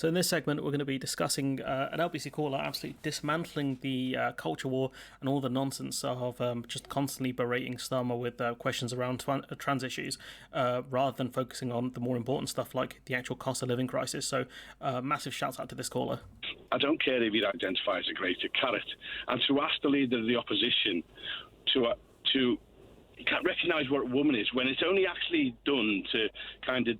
So in this segment, we're going to be discussing an LBC caller absolutely dismantling the culture war and all the nonsense of just constantly berating Starmer with questions around trans issues, rather than focusing on the more important stuff like the actual cost of living crisis. So massive shouts out to this caller. I don't care if you identify as a greater carrot. And to ask the leader of the opposition to you can't recognise what a woman is when it's only actually done to kind of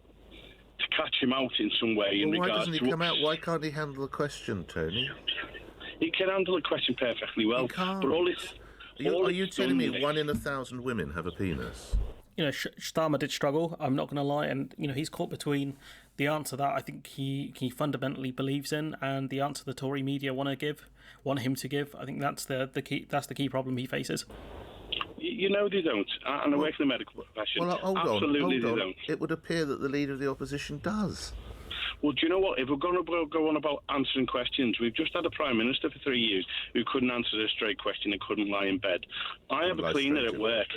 to catch him out in some way. Well, why doesn't he come out? Why can't he handle the question, Tony? He can handle the question perfectly well. He can't. But are you telling me 1 in 1,000 women have a penis? You know, Starmer did struggle, I'm not going to lie, and, you know, he's caught between the answer that I think he fundamentally believes in and the answer the Tory media want him to give. I think that's the key problem he faces. You know they don't, and away from the medical profession. Well, hold absolutely on. They don't. It would appear that the leader of the opposition does. Well, do you know what? If we're going to go on about answering questions, we've just had a Prime Minister for 3 years who couldn't answer a straight question and couldn't lie in bed. I have a cleaner at work.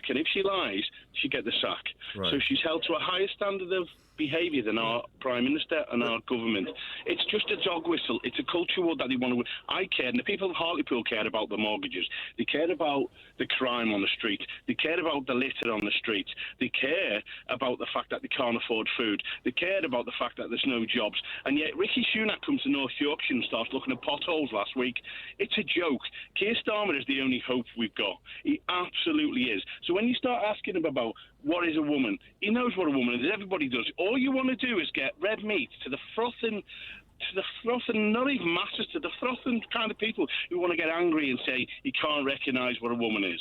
And if she lies, she get the sack. Right. So she's held to a higher standard of behaviour than our Prime Minister and our government. It's just a dog whistle. It's a culture war that they want to... I care, and the people of Hartlepool care about the mortgages. They care about the crime on the street. They care about the litter on the street. They care about the fact that they can't afford food. They care about the fact that there's no jobs. And yet Rishi Sunak comes to North Yorkshire and starts looking at potholes last week. It's a joke. Keir Starmer is the only hope we've got. He absolutely is. So when you start asking him about what is a woman, he knows what a woman is. Everybody does. All you want to do is get red meat to the frothing, not even masses, to the frothing kind of people who want to get angry and say you can't recognise what a woman is.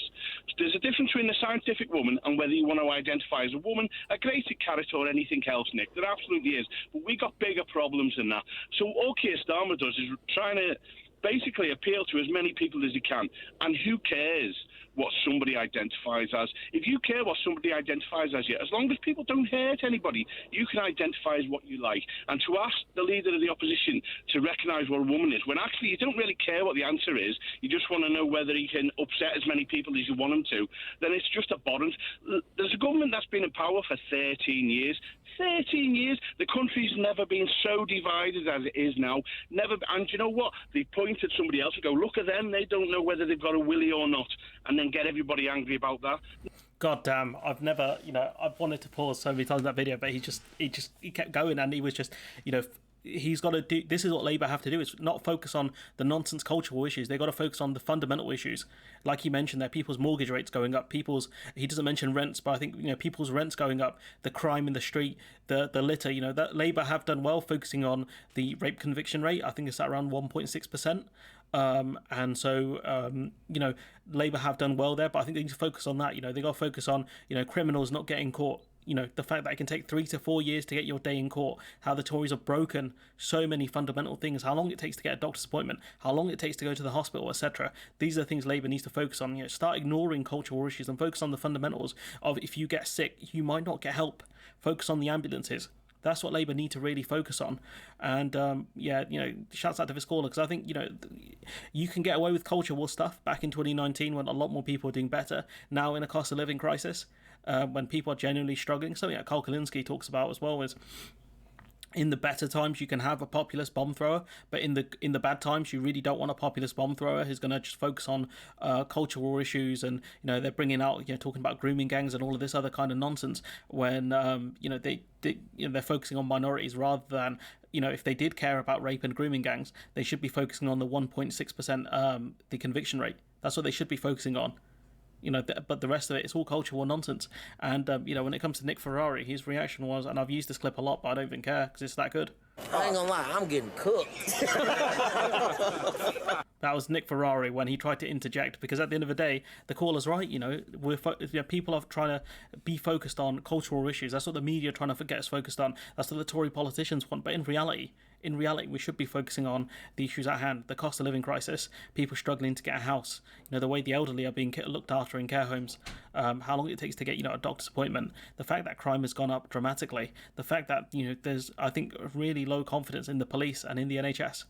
So there's a difference between a scientific woman and whether you want to identify as a woman, a grated carrot or anything else, Nick. There absolutely is. But we got bigger problems than that. So all Keir Starmer does is trying to basically appeal to as many people as he can. And who cares what somebody identifies as? If you care what somebody identifies as, as long as people don't hurt anybody, you can identify as what you like. And to ask the leader of the opposition to recognise what a woman is, when actually you don't really care what the answer is, you just want to know whether he can upset as many people as you want him to, then it's just abhorrent. There's a government that's been in power for 13 years. 13 years. The country's never been so divided as it is now. Never. And you know what? They point at somebody else and go, look at them, they don't know whether they've got a willy or not, and then get everybody angry about that. God damn, I've never, I've wanted to pause so many times in that video, but he kept going, and he was just, he's got to do, this is what Labour have to do, is not focus on the nonsense cultural issues. They've got to focus on the fundamental issues. Like you mentioned there, people's mortgage rates going up, he doesn't mention rents, but I think, people's rents going up, the crime in the street, the litter, that Labour have done well focusing on the rape conviction rate. I think it's at around 1.6%. And so, Labour have done well there, but I think they need to focus on that. They got to focus on, criminals not getting caught. The fact that it can take 3 to 4 years to get your day in court, how the Tories have broken so many fundamental things, how long it takes to get a doctor's appointment, how long it takes to go to the hospital, etc. These are the things Labour needs to focus on. Start ignoring cultural issues and focus on the fundamentals of, if you get sick, you might not get help. Focus on the ambulances. That's what Labour need to really focus on. And shouts out to this caller, because I think, you can get away with culture war stuff back in 2019 when a lot more people were doing better. Now in a cost of living crisis, when people are genuinely struggling, something that Carl Kalinske talks about as well is, in the better times, you can have a populist bomb thrower, but in the bad times, you really don't want a populist bomb thrower who's going to just focus on cultural issues, and they're bringing out talking about grooming gangs and all of this other kind of nonsense when they're focusing on minorities rather than if they did care about rape and grooming gangs, they should be focusing on the 1.6% the conviction rate. That's what they should be focusing on. But the rest of it, it's all cultural nonsense. And, when it comes to Nick Ferrari, his reaction was, and I've used this clip a lot, but I don't even care because it's that good. I ain't gonna lie, I'm getting cooked. That was Nick Ferrari when he tried to interject, because at the end of the day, the caller's right. People are trying to be focused on cultural issues. That's what the media are trying to get us focused on. That's what the Tory politicians want. But in reality, we should be focusing on the issues at hand: the cost of living crisis, people struggling to get a house, the way the elderly are being looked after in care homes, how long it takes to get a doctor's appointment, the fact that crime has gone up dramatically, the fact that there's, I think, really low confidence in the police and in the NHS.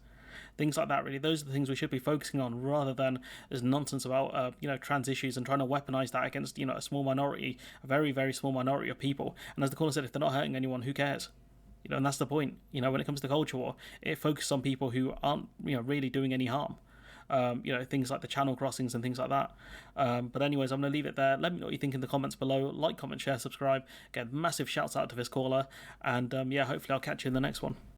Things like that, really. Those are the things we should be focusing on, rather than this nonsense about trans issues and trying to weaponize that against a small minority, a very, very small minority of people. And as the caller said, if they're not hurting anyone, who cares? And that's the point. When it comes to culture war, it focuses on people who aren't, really doing any harm. Things like the channel crossings and things like that. But anyways, I'm going to leave it there. Let me know what you think in the comments below. Like, comment, share, subscribe. Again, massive shouts out to this caller. And hopefully I'll catch you in the next one.